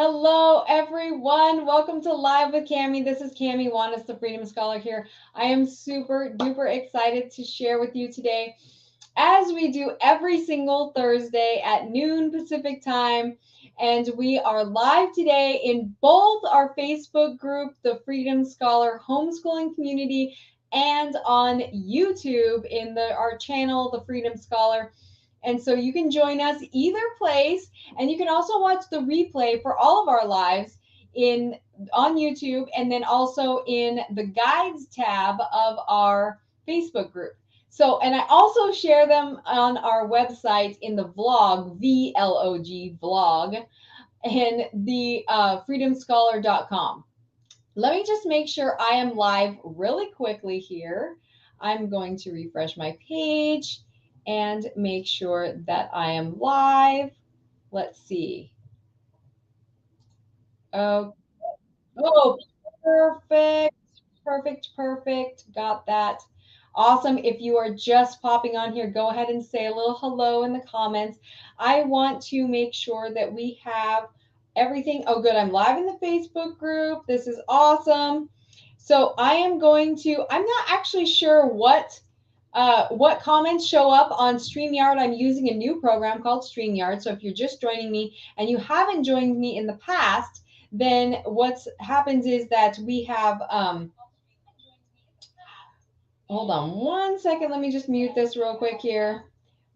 Hello, everyone. Welcome to Live with Cami. This is Cami Wanis, the Freedom Scholar here. I am super duper excited to share with you today, as we do every single Thursday at noon Pacific time. And we are live today in both our Facebook group, the Freedom Scholar Homeschooling Community, and on YouTube in our channel, the Freedom Scholar. And so you can join us either place, and you can also watch the replay for all of our lives on YouTube, and then also in the guides tab of our Facebook group. So, and I also share them on our website in the vlog, VLOG vlog, and the freedomscholar.com. Let me just make sure I am live really quickly here. I'm going to refresh my page and make sure that I am live. Let's see. Oh, oh, perfect, perfect. Got that. Awesome. If you are just popping on here, go ahead and say a little hello in the comments. I want to make sure that we have everything. Oh, good. I'm live in the Facebook group. This is awesome. So I am going to, I'm not actually sure what comments show up on StreamYard. I'm using a new program called StreamYard. So if you're just joining me and you haven't joined me in the past, then what happens is that we have, hold on one second. Let me just mute this real quick here.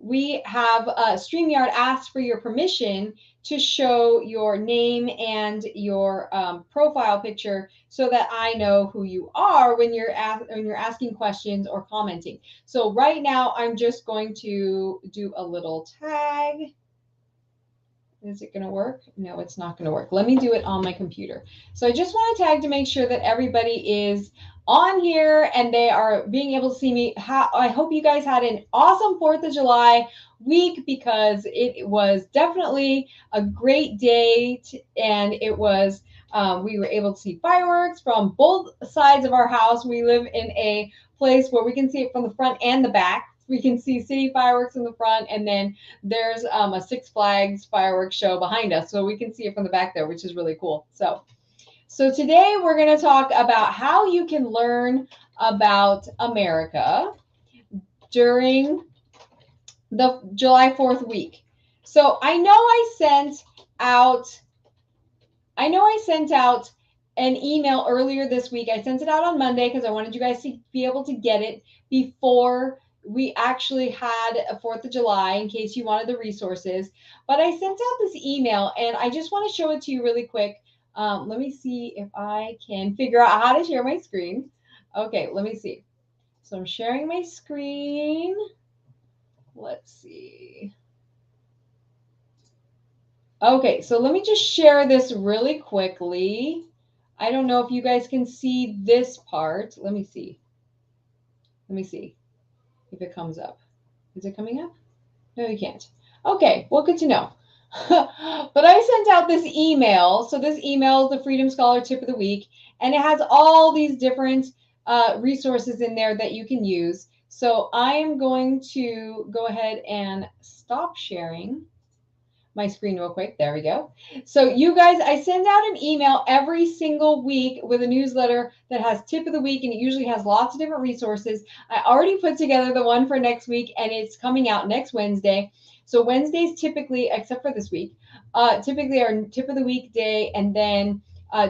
We have StreamYard asked for your permission to show your name and your profile picture so that I know who you are when you're asking questions or commenting. So right now, I'm just going to do a little tag. Is it going to work? No, it's not going to work. Let me do it on my computer. So I just want to tag to make sure that everybody is on here and they are being able to see me. I hope you guys had an awesome 4th of July week, because it was definitely a great day. And it was, we were able to see fireworks from both sides of our house. We live in a place where we can see it from the front and the back. We can see city fireworks in the front, and then there's a Six Flags fireworks show behind us, so we can see it from the back there, which is really cool. So today we're going to talk about how you can learn about America during the July 4th week. So I know I sent out an email earlier this week. I sent it out on Monday because I wanted you guys to be able to get it before we actually had a 4th of July, in case you wanted the resources. But I sent out this email, and I just want to show it to you really quick. Let me see if I can figure out how to share my screen. Okay, let me see. So I'm sharing my screen. Let's see. Okay, so let me just share this really quickly. I don't know if you guys can see this part. Let me see. Let me see if it comes up. Is it coming up? No, you can't. Okay, well, good to know. But I sent out this email. So this email is the Freedom Scholar Tip of the Week, and it has all these different resources in there that you can use. So I am going to go ahead and stop sharing my screen real quick. There we go. So you guys, I send out an email every single week with a newsletter that has tip of the week, and it usually has lots of different resources. I already put together the one for next week, and it's coming out next Wednesday. So Wednesdays typically, except for this week, typically are tip of the week day, and then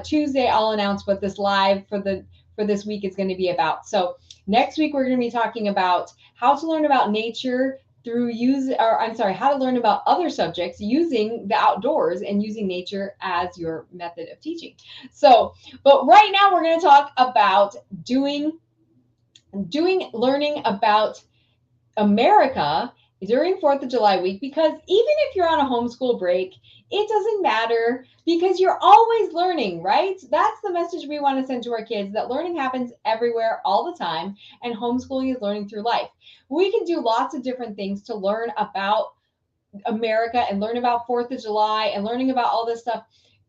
Tuesday I'll announce what this live for this week is going to be about. So next week we're going to be talking about how to learn about nature how to learn about other subjects using the outdoors and using nature as your method of teaching. So, but right now we're going to talk about learning about America during 4th of July week, because even if you're on a homeschool break, it doesn't matter, because you're always learning, right? That's the message we want to send to our kids, that learning happens everywhere all the time, and homeschooling is learning through life. We can do lots of different things to learn about America and learn about 4th of July and learning about all this stuff,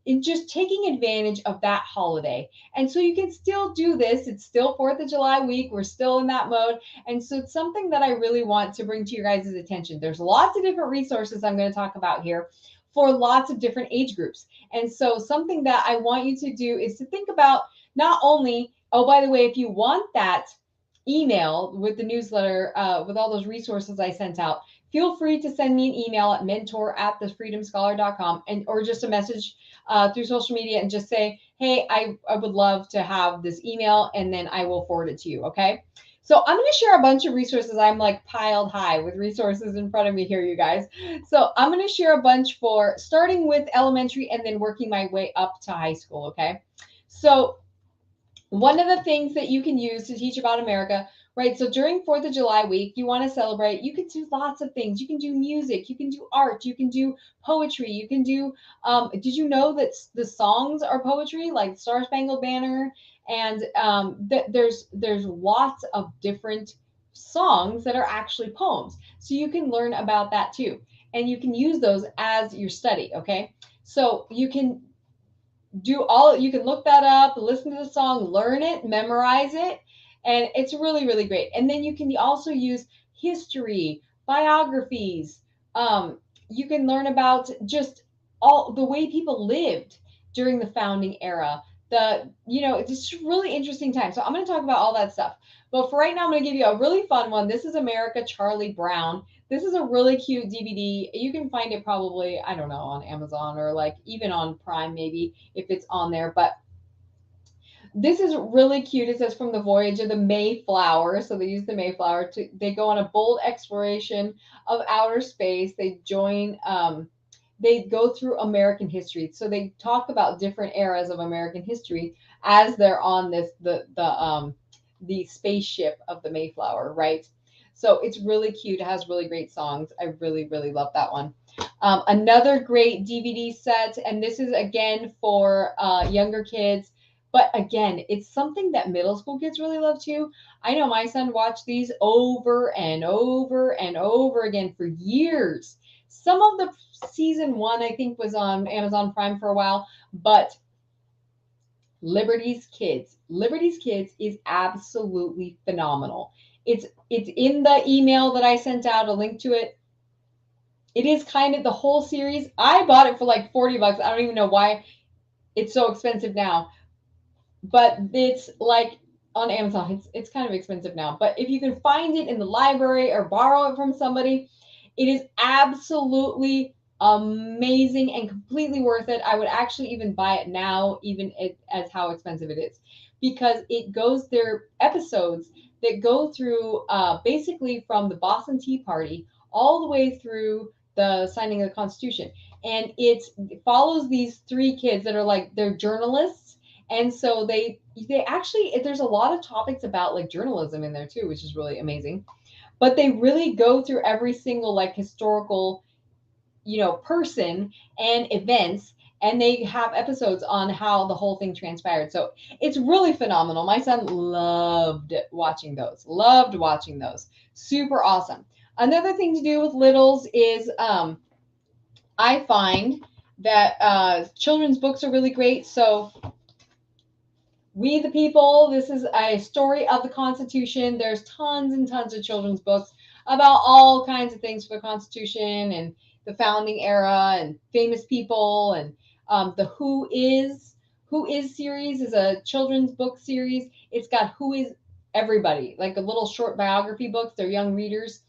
in just taking advantage of that holiday. And so you can still do this. It's still 4th of July week. We're still in that mode. And so it's something that I really want to bring to your guys' attention. There's lots of different resources I'm going to talk about here for lots of different age groups. And so something that I want you to do is to think about not only, oh, by the way, if you want that email with the newsletter, with all those resources I sent out, feel free to send me an email at mentor@thefreedomscholar.com, and or just a message through social media and just say, hey, I would love to have this email, and then I will forward it to you. Okay. So I'm going to share a bunch of resources. I'm like piled high with resources in front of me here, you guys. So I'm going to share a bunch for starting with elementary and then working my way up to high school. Okay. So one of the things that you can use to teach about America, right? So during 4th of July week, you want to celebrate, you can do lots of things. You can do music, you can do art, you can do poetry, you can do, did you know that the songs are poetry, like Star Spangled Banner? And there's lots of different songs that are actually poems. So you can learn about that too. And you can use those as your study, okay? So you can you can look that up, listen to the song, learn it, memorize it, and it's really, really great. And then you can also use history, biographies. You can learn about just all the way people lived during the founding era. It's just really interesting time. So I'm going to talk about all that stuff. But for right now, I'm going to give you a really fun one. This is America Charlie Brown. This is a really cute DVD. You can find it probably, I don't know, on Amazon or like even on Prime, maybe if it's on there. But this is really cute. It says from the voyage of the Mayflower. So they use the Mayflower they go on a bold exploration of outer space. They go through American history. So they talk about different eras of American history as they're on the spaceship of the Mayflower, right? So it's really cute. It has really great songs. I really, really love that one. Another great DVD set, and this is again for younger kids. But again, it's something that middle school kids really love too. I know my son watched these over and over and over again for years. Some of the season one, I think, was on Amazon Prime for a while, but Liberty's Kids. Liberty's Kids is absolutely phenomenal. It's in the email that I sent out, a link to it. It is kind of the whole series. I bought it for like $40. I don't even know why it's so expensive now, but it's like on Amazon. It's kind of expensive now, but if you can find it in the library or borrow it from somebody, it is absolutely amazing and completely worth it. I would actually even buy it now, even as how expensive it is, because it goes there episodes that go through basically from the Boston Tea Party all the way through the signing of the Constitution, and it follows these three kids that are like they're journalists, and so they actually there's a lot of topics about like journalism in there too, which is really amazing. But they really go through every single like historical, person and events, and they have episodes on how the whole thing transpired. So it's really phenomenal. My son loved watching those. Super awesome. Another thing to do with littles is I find that children's books are really great. So We the People, this is a story of the Constitution. There's tons and tons of children's books about all kinds of things for the Constitution and the founding era and famous people. And the Who Is series is a children's book series. It's got Who Is Everybody, like a little short biography books. They're young readers.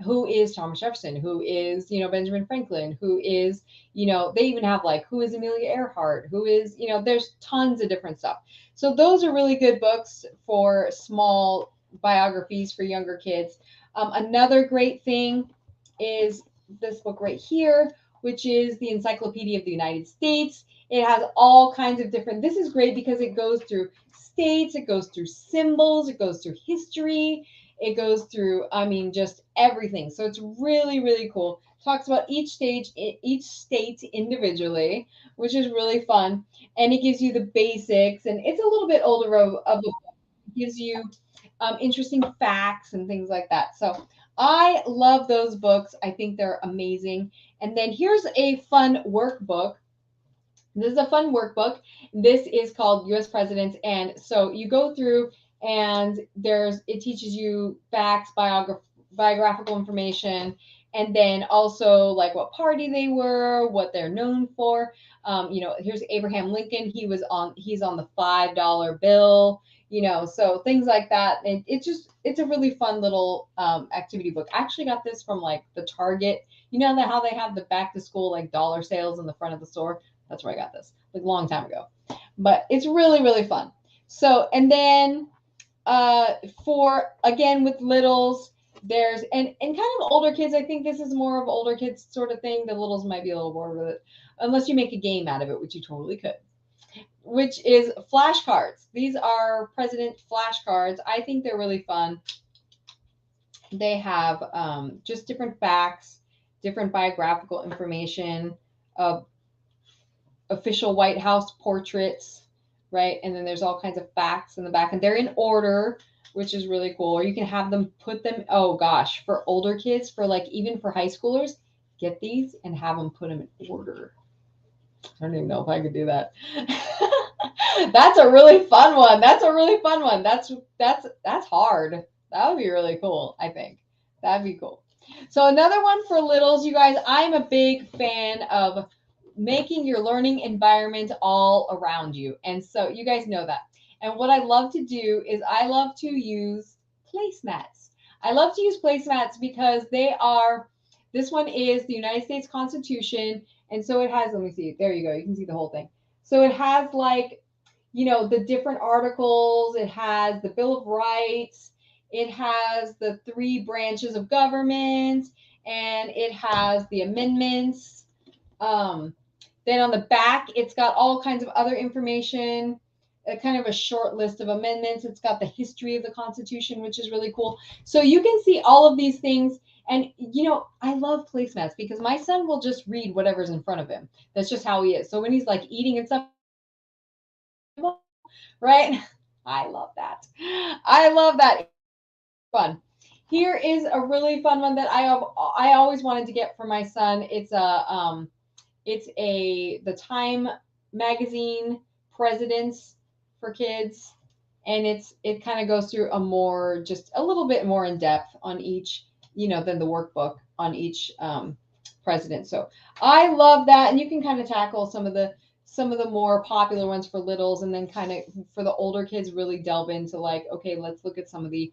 Who is Thomas Jefferson? Who is, Benjamin Franklin? Who is, they even have like, who is Amelia Earhart? Who is, there's tons of different stuff. So those are really good books for small biographies for younger kids. Another great thing is this book right here, which is the Encyclopedia of the United States. It has all kinds of different, this is great because it goes through states, it goes through symbols, it goes through history, it goes through, just everything. So it's really, really cool. Talks about each state individually, which is really fun. And it gives you the basics, and it's a little bit older of a book. It gives you interesting facts and things like that. So I love those books. I think they're amazing. And then here's a fun workbook. This is a fun workbook. This is called U.S. Presidents. And so you go through and it teaches you facts, biographical information, And then also like what party they were, what they're known for. Here's Abraham Lincoln. He's on the $5 bill, so things like that. And it's a really fun little activity book. I actually got this from like the Target. You know that how they have the back to school like dollar sales in the front of the store? That's where I got this like a long time ago. But it's really, really fun. So, and then for again with littles, there's and kind of older kids. I think this is more of older kids sort of thing. The littles might be a little bored with it, unless you make a game out of it, which you totally could. Which is flashcards. These are president flashcards. I think they're really fun. They have just different facts, different biographical information, of official White House portraits, right? And then there's all kinds of facts in the back, and they're in order, which is really cool. Or you can have them put them, oh gosh, for older kids, for like even for high schoolers, get these and have them put them in order. I don't even know if I could do that. That's a really fun one. That's a really fun one. That's hard. That would be really cool, I think. That'd be cool. So another one for littles, you guys, I'm a big fan of making your learning environment all around you. And so you guys know that. And what I love to do is I love to use placemats. I love to use placemats because this one is the United States Constitution. And so it has, let me see, there you go. You can see the whole thing. So it has like, the different articles. It has the Bill of Rights. It has the 3 branches of government, and it has the amendments. Then on the back, it's got all kinds of other information, kind of a short list of amendments. It's got the history of the Constitution, which is really cool. So you can see all of these things. And, I love placemats because my son will just read whatever's in front of him. That's just how he is. So when he's like eating and stuff, right? I love that. I love that. Fun. Here is a really fun one that I always wanted to get for my son. It's the Time magazine presidents for kids, and it kind of goes through just a little bit more in depth on each, than the workbook on each president. So I love that, and you can kind of tackle some of the more popular ones for littles, and then kind of for the older kids really delve into like, okay, let's look at some of the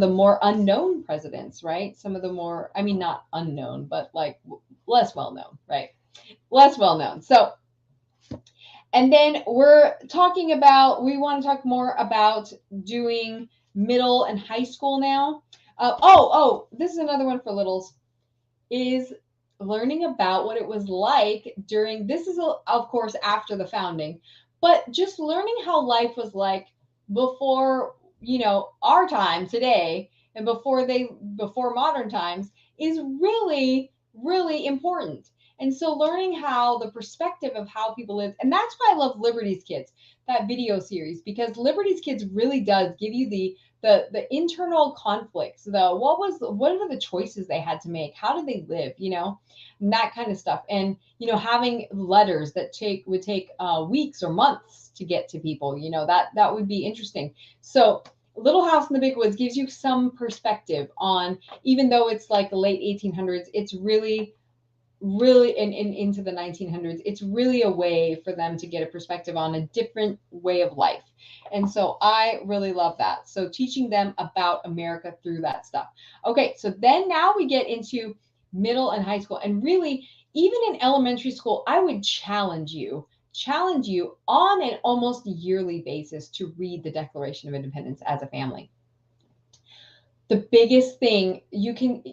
more unknown presidents, right? Some of the more, I mean, not unknown, but like less well known, right? Less well known. So, and then we want to talk more about doing middle and high school now. This is another one for littles, is learning about what it was like this is of course after the founding, but just learning how life was like before, our time today, and before modern times is really, really important. And so learning how the perspective of how people live, and that's why I love Liberty's Kids, that video series, because Liberty's Kids really does give you the internal conflicts, what are the choices they had to make, how did they live, and that kind of stuff. And having letters that would take weeks or months to get to people, that would be interesting. So Little House in the Big Woods gives you some perspective on, even though it's like the late 1800s, it's really into the 1900s, it's really a way for them to get a perspective on a different way of life. And so I really love that. So teaching them about America through that stuff. Okay, so then now we get into middle and high school. And really, even in elementary school, I would challenge you on an almost yearly basis to read the Declaration of Independence as a family. The biggest thing you can,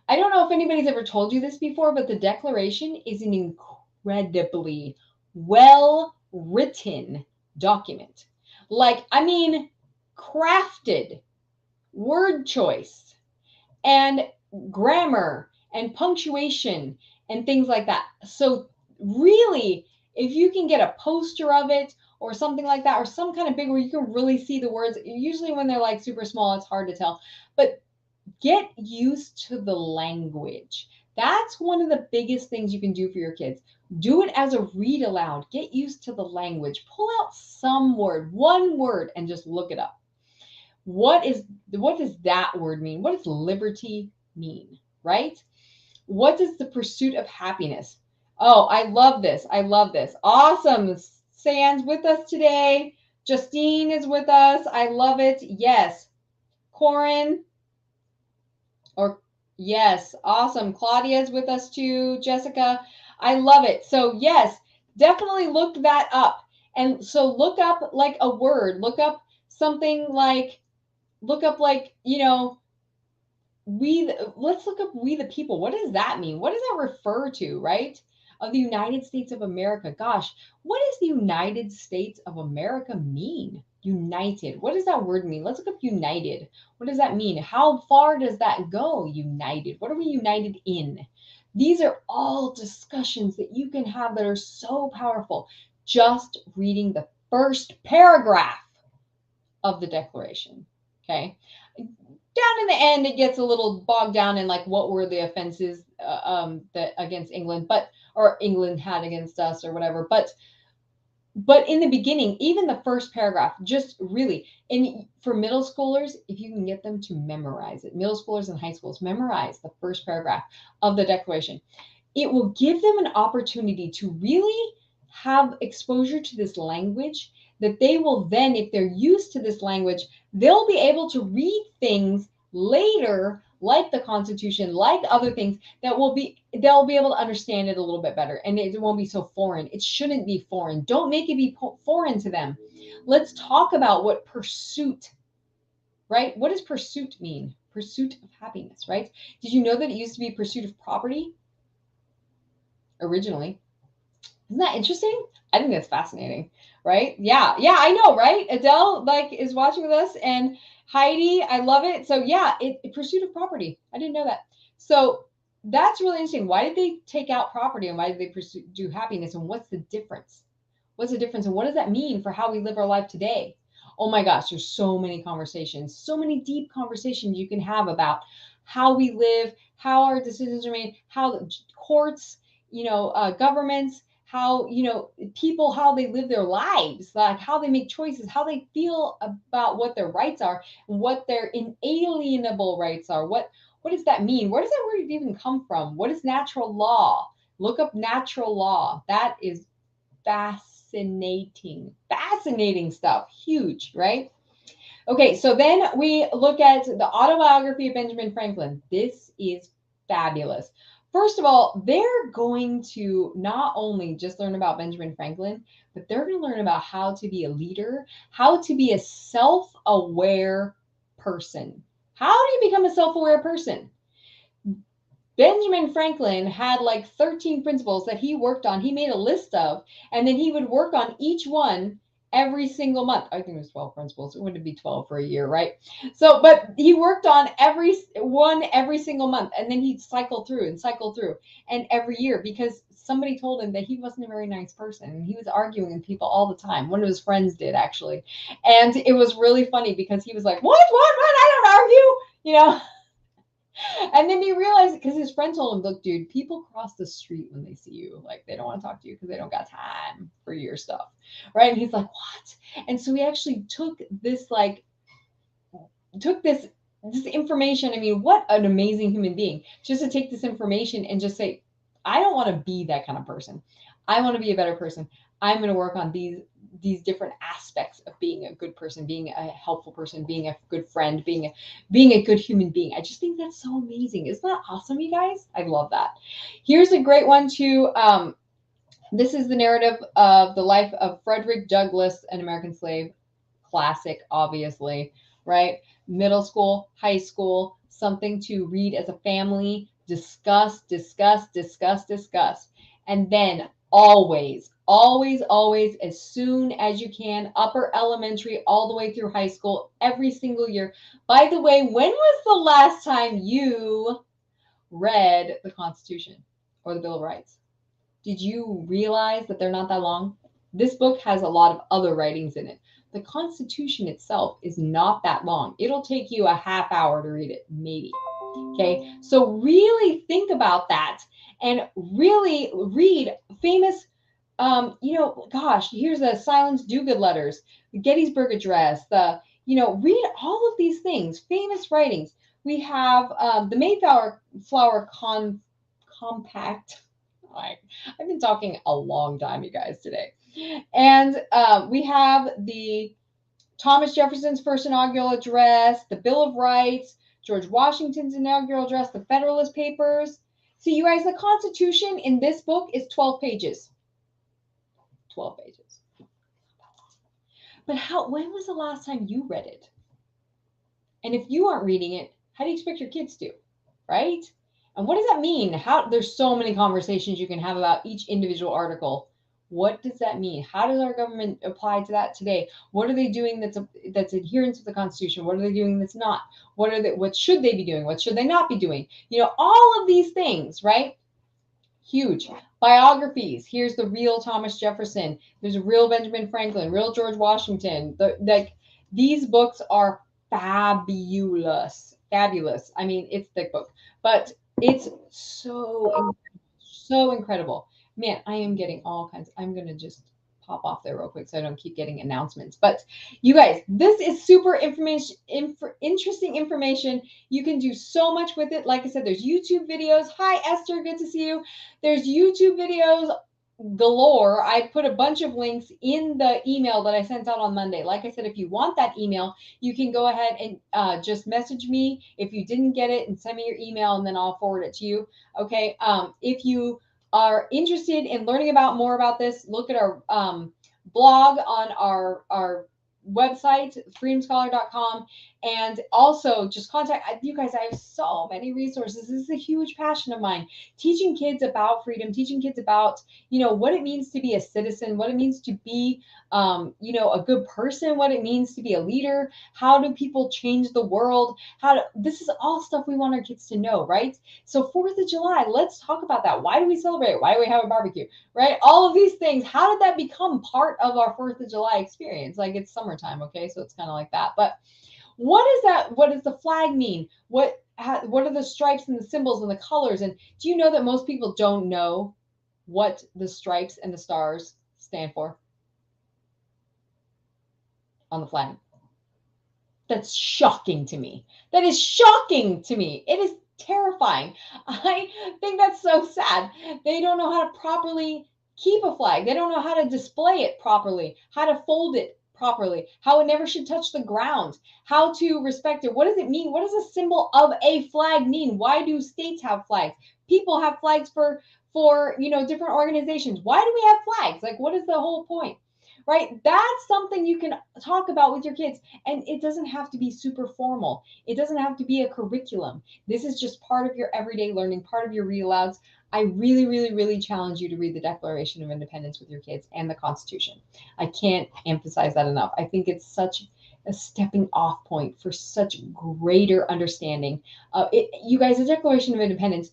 I don't know if anybody's ever told you this before, but the Declaration is an incredibly well written document. Like, I mean, crafted, word choice, and grammar, and punctuation, and things like that. So, really, if you can get a poster of it or something like that, or some kind of big where you can really see the words, usually when they're like super small, it's hard to tell. But get used to the language. That's one of the biggest things you can do for your kids. Do it as a read aloud. Get used to the language. Pull out one word, and just look it up. What does that word mean? What does liberty mean? right? What is the pursuit of happiness? Oh, I love this. I love this. Awesome. Sands with us today. Justine is with us. I love it. Yes. Corin, or yes, awesome. Claudia's with us too. Jessica, I love it. So yes, definitely look that up. And so look up like a word, look up something like, let's look up we the people. What does that mean? What does that refer to, right? Of the United States of America. Gosh, what does the United States of America mean? United. What does that word mean? Let's look up united. What does that mean? How far does that go? United. What are we united in? These are all discussions that you can have that are so powerful. Just reading the first paragraph of the Declaration. Okay. Down in the end, it gets a little bogged down in like what were the offenses that against England, or England had against us or whatever. But in the beginning, even the first paragraph, just really, and for middle schoolers, if you can get them to memorize it, middle schoolers and high schools, memorize the first paragraph of the Declaration. It will give them an opportunity to really have exposure to this language that they will then, if they're used to this language, they'll be able to read things later, like the Constitution, like other things, they'll be able to understand it a little bit better, and it won't be so foreign. It shouldn't be foreign. Don't make it be foreign to them. Let's talk about what pursuit, right? What does pursuit mean? Pursuit of happiness, right? Did you know that it used to be pursuit of property originally? Isn't that interesting? I think that's fascinating, right? Yeah, yeah, I know, right? Adele like is watching with us, and Heidi, I love it. So yeah, pursuit of property. I didn't know that. So that's really interesting. Why did they take out property, and why did they do happiness, and what's the difference? What's the difference, and what does that mean for how we live our life today? Oh my gosh, there's so many conversations, so many deep conversations you can have about how we live, how our decisions are made, how the courts, governments, how people, how they live their lives, like how they make choices, how they feel about what their rights are, what their inalienable rights are. What does that mean? Where does that word even come from? What is natural law? Look up natural law. That is fascinating stuff. Huge, right? Okay, so then we look at the autobiography of Benjamin Franklin. This is fabulous. First of all, they're going to not only just learn about Benjamin Franklin, but they're going to learn about how to be a leader, how to be a self-aware person. How do you become a self-aware person? Benjamin Franklin had like 13 principles that he worked on. He made a list of, and then he would work on each one every single month. I think it was 12 principles. It wouldn't be 12 for a year, right? So, but he worked on every single month, and then he'd cycle through and every year, because somebody told him that he wasn't a very nice person, and he was arguing with people all the time. One of his friends did, actually. And it was really funny because he was like, what? I don't argue, And then he realized, because his friend told him, look, dude, people cross the street when they see you. Like, they don't want to talk to you because they don't got time for your stuff. Right. And he's like, what? And so he actually took this, this information. I mean, what an amazing human being, just to take this information and just say, I don't want to be that kind of person. I want to be a better person. I'm going to work on these different aspects of being a good person, being a helpful person, being a good friend, being a good human being. I just think that's so amazing. Isn't that awesome, you guys? I love that. Here's a great one too. This is the narrative of the life of Frederick Douglass, an American slave. Classic, obviously, right? Middle school, high school, something to read as a family, discuss. And then always, as soon as you can, upper elementary, all the way through high school, every single year. By the way, when was the last time you read the Constitution or the Bill of Rights? Did you realize that they're not that long? This book has a lot of other writings in it. The Constitution itself is not that long. It'll take you a half hour to read it, maybe. Okay, so really think about that and really read famous, gosh, here's the Silence Dogood letters, the Gettysburg Address, read all of these things, famous writings. We have the Mayflower Compact. I've been talking a long time, you guys, today. And we have the Thomas Jefferson's first inaugural address, the Bill of Rights, George Washington's inaugural address, the Federalist Papers. See, you guys, the Constitution in this book is 12 pages. 12 pages. But when was the last time you read it? And if you aren't reading it, how do you expect your kids to? Right? And what does that mean? There's so many conversations you can have about each individual article. What does that mean? How does our government apply to that today? What are they doing that's adherence to the Constitution? What are they doing that's not? What should they be doing? What should they not be doing? All of these things, right? Huge. Biographies. Here's the real Thomas Jefferson. There's a real Benjamin Franklin, real George Washington. These books are fabulous. Fabulous. I mean, it's a thick book, but it's so incredible. Man, I am getting all kinds. I'm going to just pop off there real quick so I don't keep getting announcements. But you guys, this is super interesting information. You can do so much with it. Like I said, there's YouTube videos. Hi, Esther. Good to see you. There's YouTube videos galore. I put a bunch of links in the email that I sent out on Monday. Like I said, if you want that email, you can go ahead and just message me if you didn't get it and send me your email, and then I'll forward it to you. Okay. If you are interested in learning more about this, look at our blog on our website, freedomscholar.com, and also just contact you guys. I have so many resources. This is a huge passion of mine, teaching kids about freedom, teaching kids about what it means to be a citizen, what it means to be a good person, what it means to be a leader, how do people change the world, this is all stuff we want our kids to know, right? So 4th of July, let's talk about that. Why do we celebrate? Why do we have a barbecue, right? All of these things, how did that become part of our 4th of July experience? Like, it's summertime, okay? So it's kind of like that. But what is that? What does the flag mean? What are the stripes and the symbols and the colors? And do you know that most people don't know what the stripes and the stars stand for on the flag? That's shocking to me. That is shocking to me. It is terrifying. I think that's so sad. They don't know how to properly keep a flag. They don't know how to display it properly, how to fold it properly, how it never should touch the ground, how to respect it. What does it mean? What does a symbol of a flag mean? Why do states have flags? People have flags for different organizations. Why do we have flags? Like, what is the whole point? Right? That's something you can talk about with your kids. And it doesn't have to be super formal. It doesn't have to be a curriculum. This is just part of your everyday learning, part of your read alouds. I really, really, really challenge you to read the Declaration of Independence with your kids and the Constitution. I can't emphasize that enough. I think it's such a stepping off point for such greater understanding. You guys, the Declaration of Independence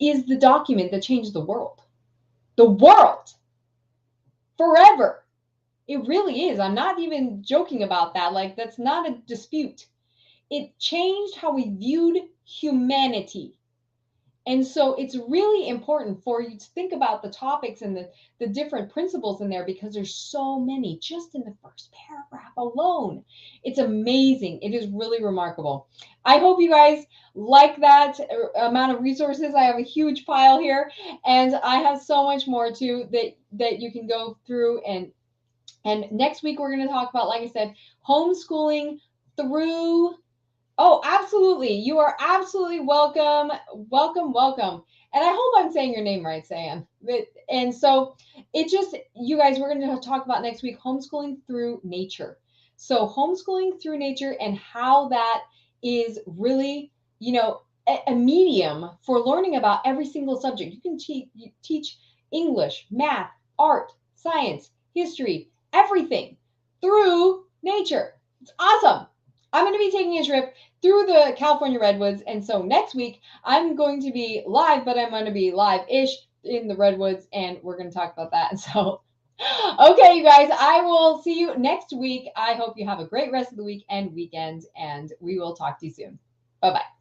is the document that changed the world. The world! Forever. It really is. I'm not even joking about that. Like, that's not a dispute. It changed how we viewed humanity. And so it's really important for you to think about the topics and the different principles in there, because there's so many just in the first paragraph alone. It's amazing. It is really remarkable. I hope you guys like that amount of resources. I have a huge pile here, and I have so much more too that you can go through. And next week we're going to talk about, like I said, homeschooling through. Oh, absolutely. You are absolutely welcome. Welcome, welcome. And I hope I'm saying your name right, Sam. And so you guys, we're going to talk about next week, homeschooling through nature. So homeschooling through nature and how that is really, a medium for learning about every single subject. You can teach English, math, art, science, history, everything through nature. It's awesome. I'm going to be taking a trip through the California redwoods. And so next week I'm going to be live, but I'm going to be live-ish in the redwoods, and we're going to talk about that. And so, okay, you guys, I will see you next week. I hope you have a great rest of the week and weekend, and we will talk to you soon. Bye-bye.